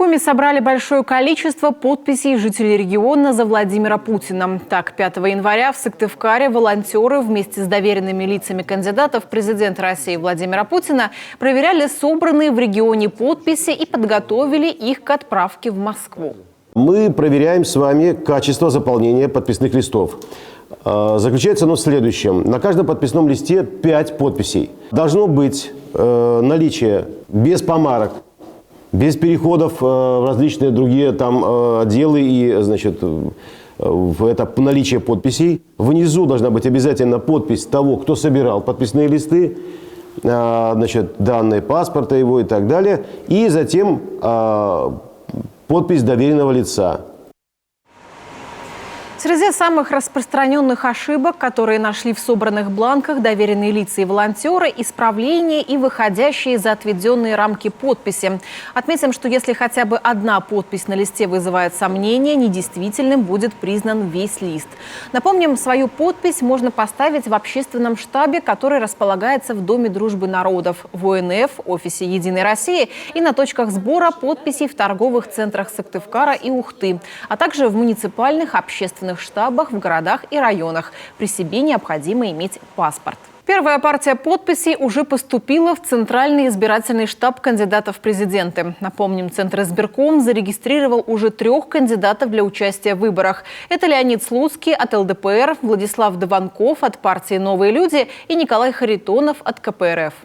Коми собрали большое количество подписей жителей региона за Владимира Путина. Так, 5 января в Сыктывкаре волонтеры вместе с доверенными лицами кандидатов в президенты России Владимира Путина проверяли собранные в регионе подписи и подготовили их к отправке в Москву. Мы проверяем с вами качество заполнения подписных листов. Заключается оно в следующем. На каждом подписном листе 5 подписей. Должно быть наличие без помарок, без переходов в различные другие там отделы и, значит, в это наличие подписей. Внизу должна быть обязательно подпись того, кто собирал подписные листы, значит, данные паспорта его и так далее. И затем подпись доверенного лица. Среди самых распространенных ошибок, которые нашли в собранных бланках доверенные лица и волонтеры, исправления и выходящие за отведенные рамки подписи. Отметим, что если хотя бы одна подпись на листе вызывает сомнения, недействительным будет признан весь лист. Напомним, свою подпись можно поставить в общественном штабе, который располагается в Доме дружбы народов, в ОНФ, офисе «Единой России» и на точках сбора подписей в торговых центрах Сыктывкара и Ухты, а также в муниципальных общественных штабах в городах и районах. При себе необходимо иметь паспорт. Первая партия подписей уже поступила в Центральный избирательный штаб кандидатов в президенты. Напомним, Центр избирком зарегистрировал уже 3 кандидатов для участия в выборах. Это Леонид Слуцкий от ЛДПР, Владислав Дованков от партии «Новые люди» и Николай Харитонов от КПРФ.